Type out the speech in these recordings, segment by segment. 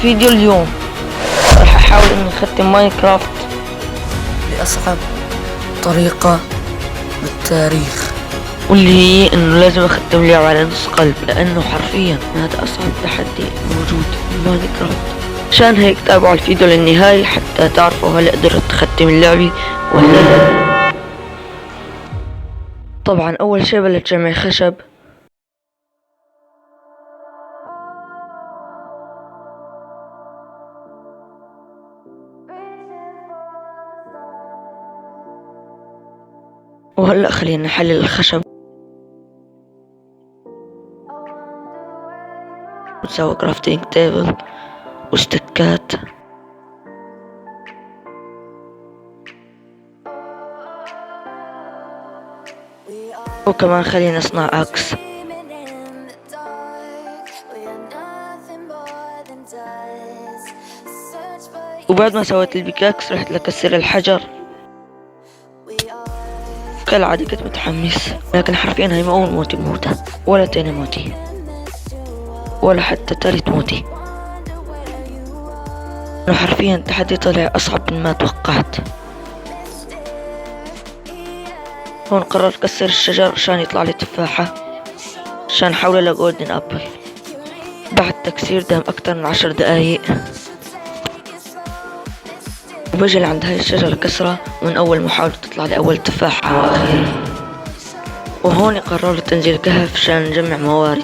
فيديو اليوم راح احاول اني اختم ماينكرافت بأصعب طريقة بالتاريخ، واللي هي انه لازم اختم لعبة على نص قلب، لانه حرفيا هذا اصعب تحدي موجود في ماينكرافت. عشان هيك تابعوا الفيديو للنهاية حتى تعرفوا هل قدرت تختم اللعبة ولا لا. طبعا اول شي بلش جمع خشب، وهلأ خلينا نحلل الخشب ونسوي كرافتينج تيبل واستكات، وكمان خلينا نصنع اكس. وبعد ما سويت البيكاكس رحت لكسر الحجر. كالعادة كنت متحمس، لكن حرفيا هاي ما أول موتي بموتها، ولا تاني موتي، ولا حتى تالت موتي. أنا حرفيا التحدي طلع أصعب من ما توقعت. هون قررت كسر الشجر عشان يطلع لي تفاحة، عشان حاول لجولدن أبل. بعد تكسير دام أكتر من 10 دقايق، وبجي لعند هاي الشجرة كسرة، ومن أول محاولة تطلع لي أول تفاحة وأخيرا. وهون قررت أنزل كهف عشان نجمع موارد.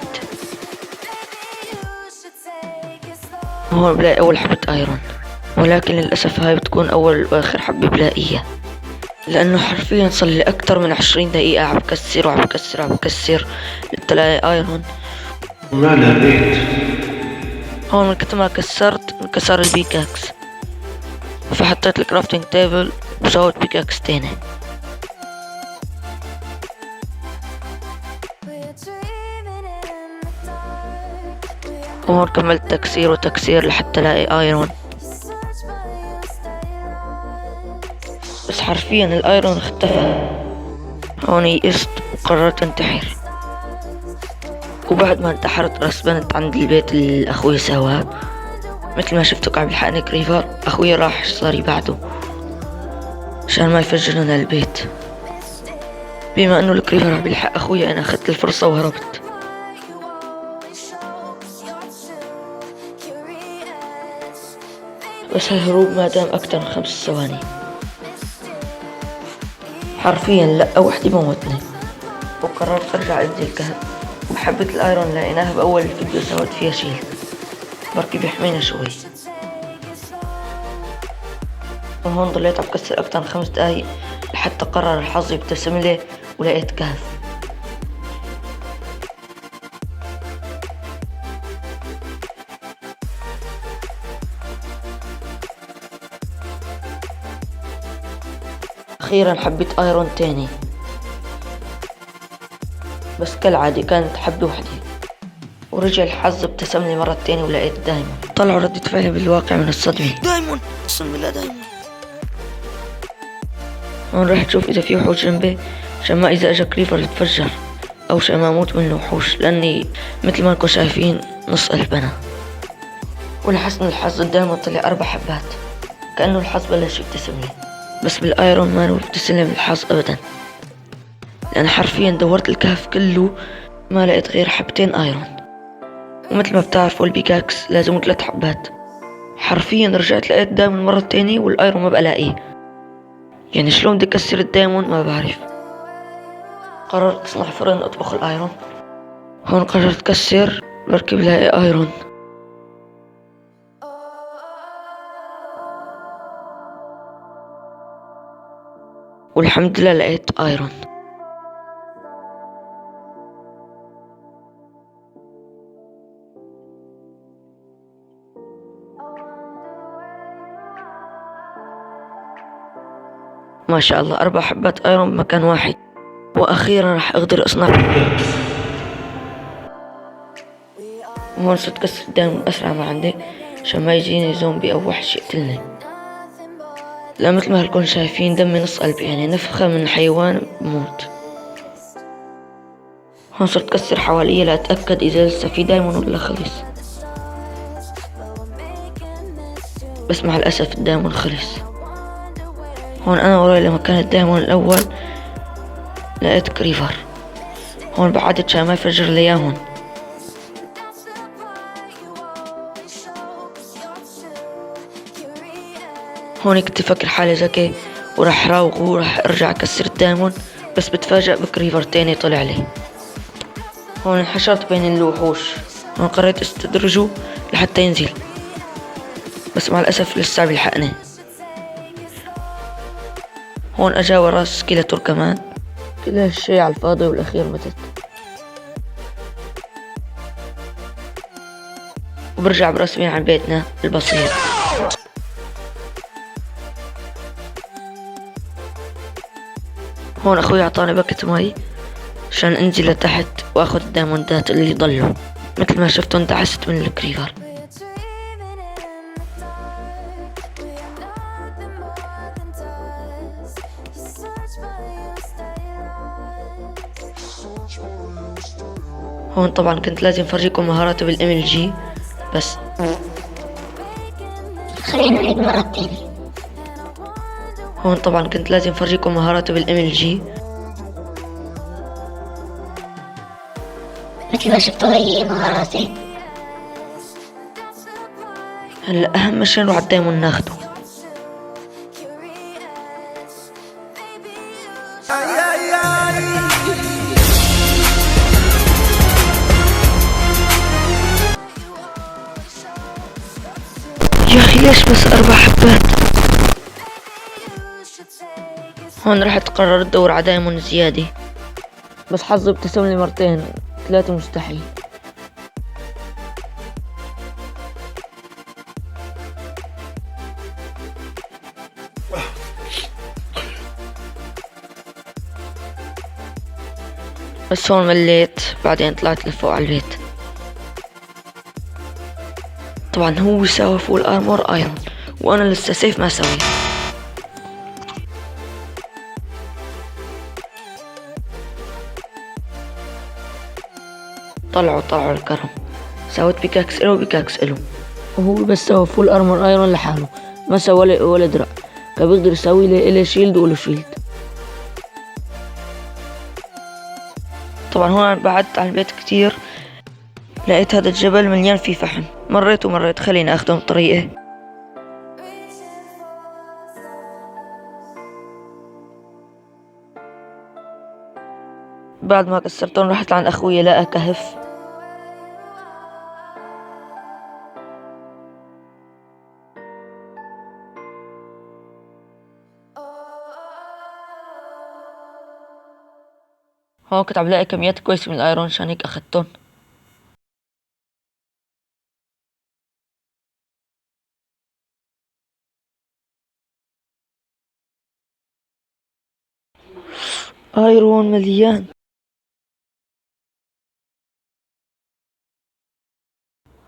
وهون بلاقي أول حبة أيرون، ولكن للأسف هاي بتكون أول وآخر حبة بلاقيها، لأنه حرفيا صار لي أكتر من 20 دقيقة عم بكسر لتلاقي أيرون. ما لقيت. هون من كتر ما كسرت انكسر البيكاكس، فحطيت الكرافتنج تيبل وسويت بيكاكس تاني. وهون كملت تكسير وتكسير لحتى الاقي ايرون، بس حرفيا الايرون اختفى. هون يئست وقررت انتحر. وبعد ما انتحرت رسبنت عند البيت اللي اخوي سواه. مثل ما شفتوا قاعد بيلحقني كريفر، اخوي راح صار بعده عشان ما يفجر لنا البيت. بما انه الكريفر راح بيلحق اخوي، انا اخذت الفرصة وهربت. بس هالهروب ما دام اكتر من 5 ثواني. حرفيا لا وحدي موتني، وقررت ارجع انزل الكهف. وحبة الايرون لقيناها باول الفيديو سويت فيها شيل، بركي بيحمينا شوي. وهون ضليت عم كسر اكتر من 5 دقايق لحتى قرر الحظ يبتسم لي ولقيت كهف. اخيرا حبيت ايرون تاني، بس كالعادة كانت حبة وحدة. ورجع الحظ ابتسم لي مرة تانية ولقيت دايمون. طلعوا ردة فعلي بالواقع من الصدمة. دايمون، اقسم بالله دايمون. هون رحت اشوف اذا في وحوش جنبي، عشان ما اذا اجا كريفر يتفجر او شي ما اموت منه وحوش، لاني مثل ما انكم شايفين نص قلب انا. ولحسن الحظ الدايمون طلع 4 حبات، كأنه الحظ بلش يبتسم لي. بس بالايرون ما بيبتسم لي بالحظ ابدا، لان حرفيا دورت الكهف كله ما لقيت غير 2 حبات ايرون. ومثل ما بتعرفوا البيكاكس لازم 3 حبات. حرفيا رجعت لقيت دايمون مرة تانية والايرون ما بلاقيه. يعني شلون بدي اكسر الدايمون ما بعرف. قررت اصنع فرن اطبخ الايرون. هون قررت كسر بركب لاقي ايرون. والحمد لله لقيت ايرون. ما شاء الله 4 حبات ايرون بمكان واحد. واخيرا راح اقدر اصنع. وهون صرت كسر الدايمون اسرع ما عندي، عشان ما يجيني زومبي او وحش يقتلني. لا مثل ما هلكم شايفين دمي نص قلب، يعني نفخة من حيوان بموت. هون صرت كسر حواليا لأتأكد إذا لسه في دايمون ولا خلص. بس مع الأسف الدايمون خلص. هون أنا وراي لمكان الدايمون الأول لقيت كريفر. هون بعدت عشان ما يفجر لي إياهن. هون كنت فكر حالي ذكي وراح راوغ وراح ارجع اكسر الدايمون، بس بتفاجأ بكريفر تاني طلع لي. هون انحشرت بين الوحوش. هون قررت استدرجه لحتى ينزل، بس مع الأسف لسه بيلحقني. هون اجا ورا سكيلتور كمان. كل هالشي على الفاضي والاخير متت. وبرجع برسمي على بيتنا البسيط. هون اخوي اعطاني باكت مي عشان انزل لتحت واخذ الدايموندات اللي ضلوا. مثل ما شفتوا انتعست من الكريفر. هون طبعا كنت لازم افرجيكم مهاراتي بالام ال جي، بس خلينا نعيد مرة تاني. هون طبعا كنت لازم افرجيكم مهاراتي بالام ال جي. مثل ما شفتوا هي مهاراتي. هلا اهم شي نروح على الدايموند ناخده. يا اخي ليش بس 4 حبات؟ هون رحت قررت ادور على دايموند زيادة، بس حظي ابتسم لي مرتين، 3 مستحيل. بس هون مليت، بعدين طلعت لفوق على البيت. طبعا هو سوى فول ارمور ايرون وانا لسه سيف ما سوي. طلعوا الكرم. سويت بيكاكس له وبيكاكس له، وهو بس سوى فول ارمور ايرون لحاله، ما سوى ولا درع. كان بيقدر يسوي لي شيلد ولا شيلد. طبعا هون بعدت عن البيت كتير، لقيت هذا الجبل مليان فيه فحم. مريت خليني اخدم طريقه. بعد ما كسرتهم رحت عند اخوي لقى كهف. هون كنت عم لاقي كميات كويسة من الايرون عشان هيك اخدتهم. ايرون مليان.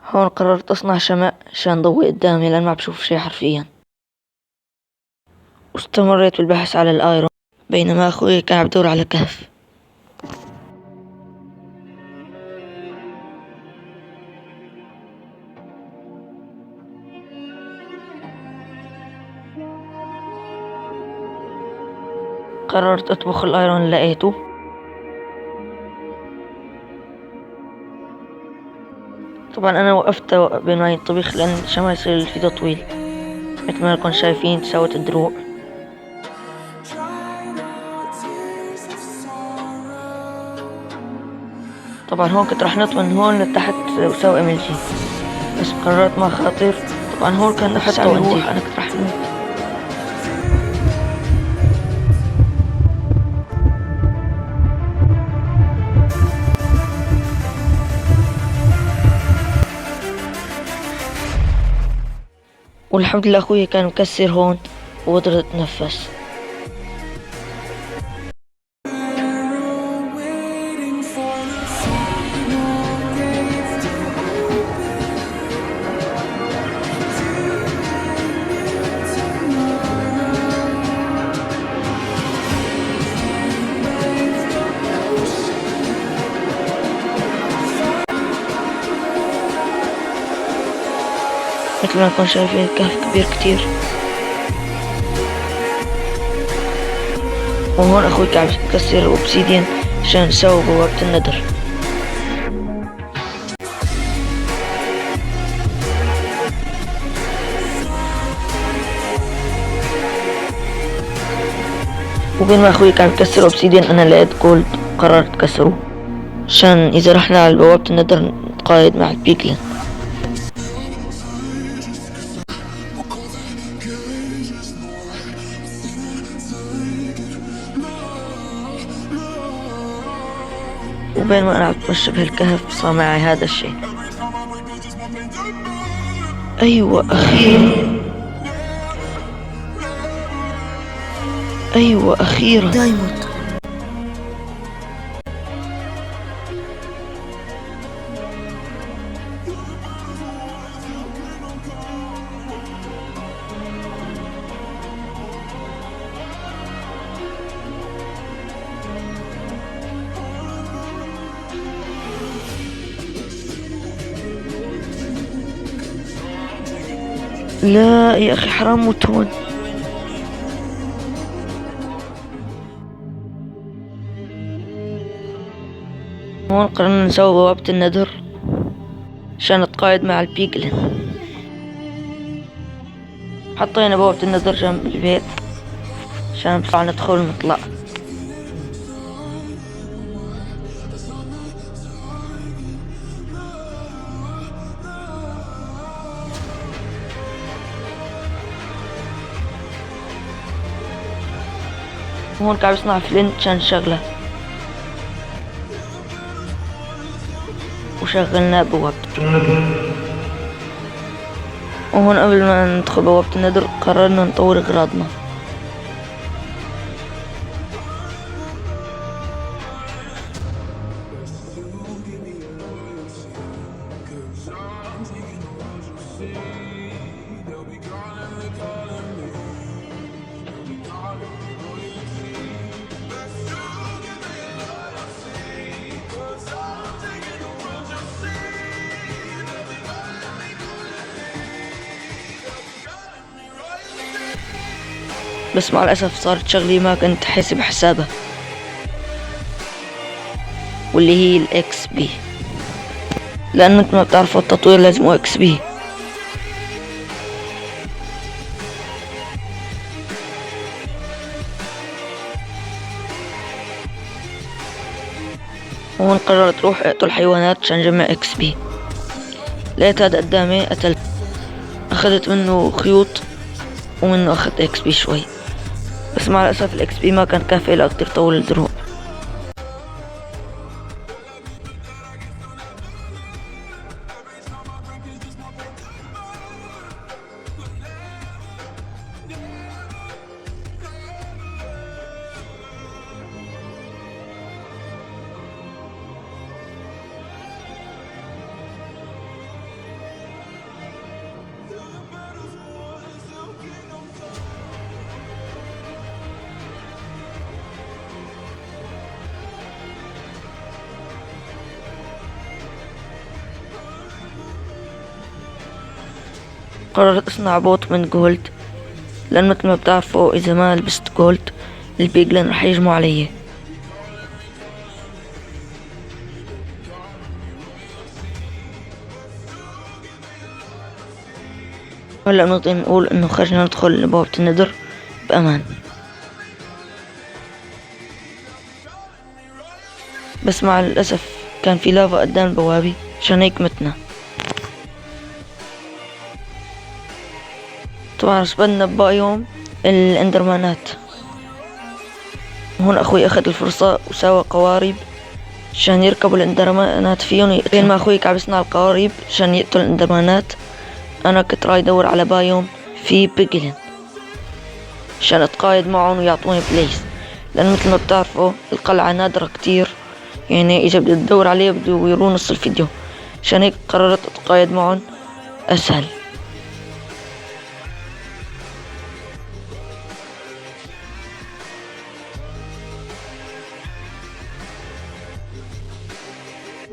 هون قررت اصنع شمع عشان ضوي قدامي لان ما بشوف شي حرفيا. واستمريت بالبحث على الايرون بينما اخوي كان عم يدور على كهف. قررت اطبخ الايرون اللي لقيته. طبعا انا وقفت بين ما ينطبخ لان عشان ما يصير الفيديو طويل. مثل ما انكم شايفين سويت الدروع. طبعا هون كنت رح نط من هون لتحت وسوي ام ال جي، بس قررت ما خاطر. طبعا هون كان نفس على الروح، انا كنت رح نموت. والحمد لله اخوي كان مكسر هون وقدرت اتنفس. مثل مثل ما نكون شايفين الكهف كبير كتير. وهون اخوي قاعد يكسر الاوبسيديان عشان نسوي بوابة الندر. وبين ما اخوي قاعد يكسر الاوبسيديان انا لقيت جولد قررت كسره عشان اذا رحنا على بوابة الندر نتقايد مع البيجلين. وبين ما انا اتمشى بهالكهف صار معي هذا الشيء. ايوه اخيرا، ايوه اخيرا. دايموند. لا يا اخي حرام موت هون. هون قررنا نسوي بوابة الندر عشان نتقايد مع البيجلين. حطينا بوابة الندر جنب البيت عشان نطلع ندخل ونطلع. وهون قاعد يصنع فلنت عشان نشغله وشغلنا بوابته. وهون قبل ما ندخل بوابة الندر قررنا نطور اغراضنا. بس مع الأسف صارت شغلي ما كنت حاسب حسابها، واللي هي الاكس بي، لأنه انت ما بتعرفوا التطوير لازم اكس بي. وهون قررت روح اقتل حيوانات عشان جمع اكس بي. لقيت هذا قدامي قتلت، اخذت منه خيوط ومنه اخذت اكس بي شوي، بس مع الأسف الاكس بي ما كان كافي لأقدر طول الدروع. قررت اصنع بوت من جولد، لان مثل ما بتعرفوا اذا ما لبست جولد البيجلين رح يجمعوا علي. هلا نقدر نقول انه خرجنا ندخل لبوابة الندر بامان، بس مع الاسف كان في لافا قدام البوابة عشان هيك متنا. طبعا صبنا ببايوم الاندرمانات. هون اخوي اخذ الفرصة وسوى قوارب عشان يركبوا الاندرمانات فيهم. بين ما اخوي عم يصنع القوارب عشان يقتل الاندرمانات، انا كنت رايح ادور على بايوم في بيجلين عشان اتقايد معهم ويعطوني بليس، لان مثل ما بتعرفوا القلعة نادرة كتير، يعني اذا بدي تدور عليه بده يوروا نص الفيديو، عشان هيك قررت اتقايد معهم اسهل.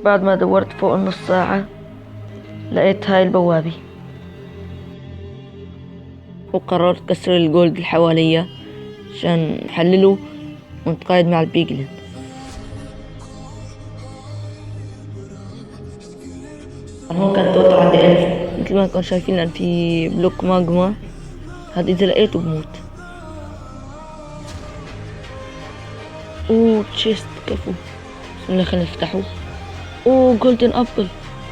بعد ما دورت فوق النص ساعة لقيت هاي البوابة. وقررت كسر الجولد اللي حواليا عشان نحلله ونتقايد مع البيجلين. هون كان توتر عندي 1000 مثل ما كنتم شايفين، لأن في بلوك ماجما هاد إذا لقيته بموت. اوه تشيست كفو، بسم الله خلينا نفتحه. اوه جولدن ابل،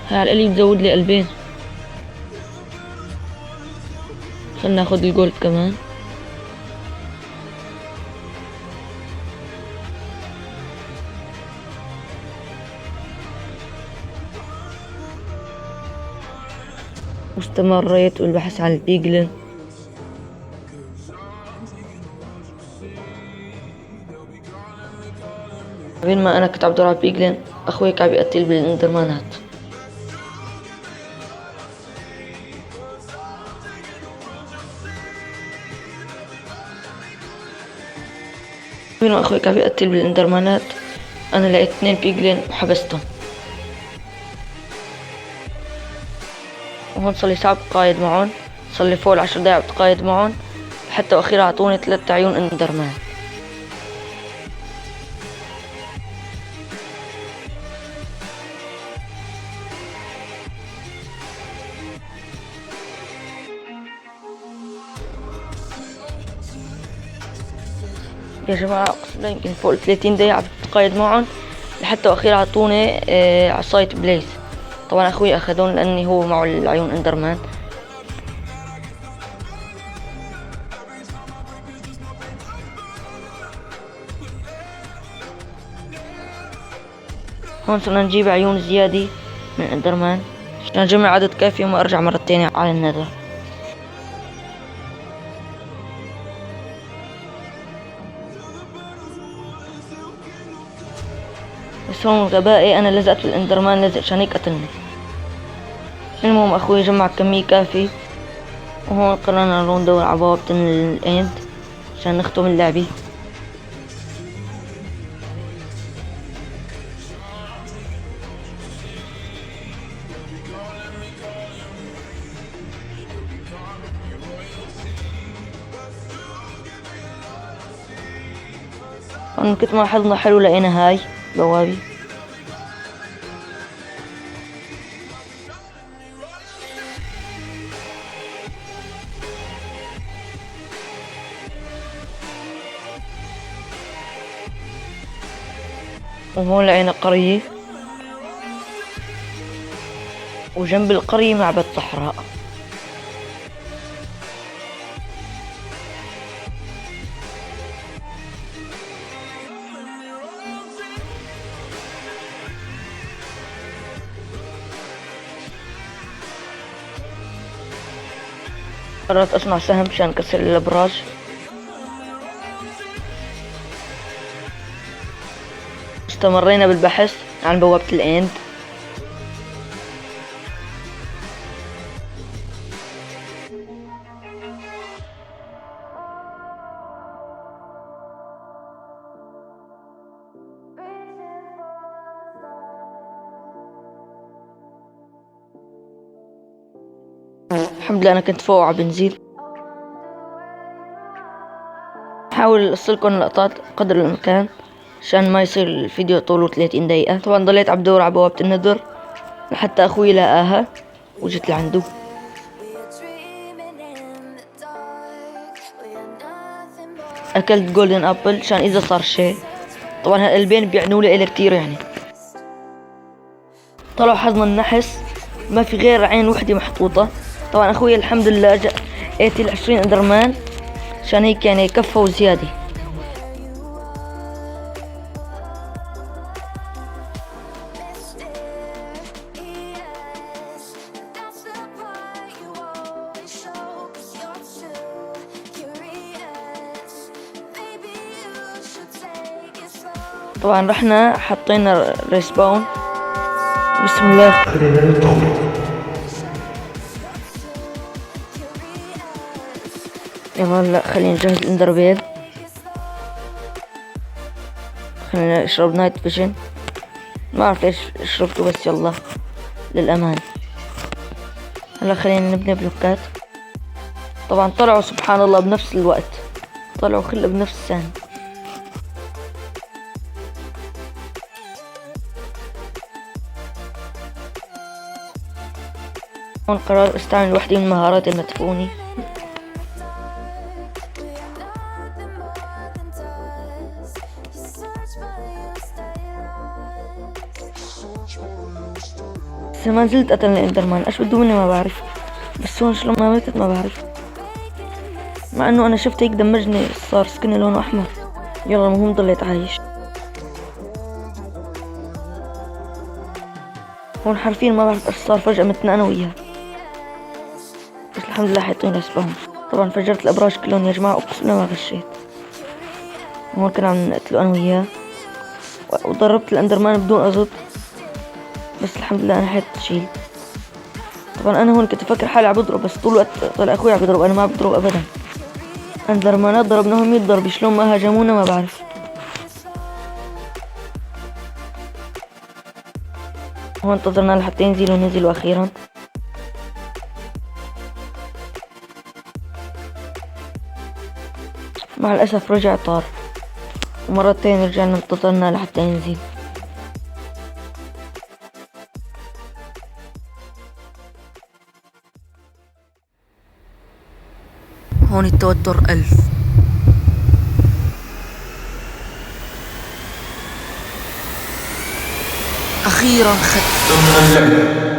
هاي على القليل تزود لي قلبين. خلينا ناخد الجولد كمان. واستمريت بالبحث عن البيجلين. بينما انا كنت عم بدور على البيجلين، اخوي كان بيقتل بالاندرمانات. بينما اخوي كان بيقتل بالاندرمانات انا لقيت 2 بيجلين وحبستهم. وهون صار لي ساعة بتقايد معهم، صار لي فوق 10 دقايق بتقايد معهم، حتى واخيرا اعطوني 3 عيون اندرمان. يا جماعة أقسم يمكن فوق 30 دقيقة عم بتقايد معهم، لحتى واخيرا اعطوني عصاية بليز. طبعا اخوي اخذون لاني هو معه العيون اندرمان. هون صرنا نجيب عيون زيادة من اندرمان عشان نجمع عدد كافي وما ارجع مرة تانية على النذر. بس هون غبائي انا لزقت بالاندرمان لزق عشان هيك قتلني. المهم اخوي جمع كمية كافي، وهون قررنا نروح ندور على بوابة الاند عشان نختم اللعبة. من كتر ما حظنا حلو لقينا هاي بوابة. وهون لقينا قرية، وجنب القرية معبد صحراء. قررت اصنع سهم مشان اكسر الابراج. استمرينا بالبحث عن بوابة الاند. الحمد لله انا كنت فوق على بنزين. حاول اوصلكم لقطات قدر الامكان عشان ما يصير الفيديو طوله 30 دقيقة. طبعا ضليت عم بدور على بوابة النذر لحتى اخوي لقاها وجيت لعنده. اكلت جولدن ابل عشان اذا صار شيء. طبعا هالقلبين بيعنوا لي كتير يعني. طلعوا حظنا النحس ما في غير عين وحدة محطوطة. طبعا اخوي الحمد لله قتل 20 اندرمان عشان هيك يعني كفى وزيادة. طبعا رحنا حطينا ريسباون. بسم الله. خلينا ندخل. يلا هلا خلينا نجهز الاندربيل. خلينا نشرب نايت فيجن. ما اعرف ليش شربته بس يلا للامان. هلا خلينا نبني بلوكات. طبعا طلعوا سبحان الله بنفس الوقت، طلعوا كله بنفس الثانية. هون قرار استعمل وحدة من مهاراتي انها تفوني. بس ما زلت قتلني الاندرمان، ايش بده مني ما بعرف، بس هون شلون ما ماتت ما بعرف، مع انه انا شفت هيك دمجني، صار سكني لونه احمر. يلا المهم ضليت عايش. هون حرفيا ما بعرف ايش صار، فجأة متنا انا وياه، بس الحمد لله حيطوني اسبهم. طبعا فجرت الابراج كلهم يا جماعة، اقسم بالله ما غشيت. هون كنا عم نقتله انا وياه، وضربت الاندرمان بدون قصد، بس الحمد لله انا حيت تشيل. طبعا انا هون كنت افكر حالي عم بضرب، بس طول الوقت طلع اخوي عم بضرب، انا ما عم بضرب ابدا. اندرمانات ضربناهم 100 ضرب، شلون ما هاجمونا ما بعرف. هون انتظرنا لحتى ينزلوا، نزلوا اخيرا. مع الاسف رجع طار، ومرتين رجعنا انتظرنا لحتى ينزل. هون التوتر 1000. أخيرا خدت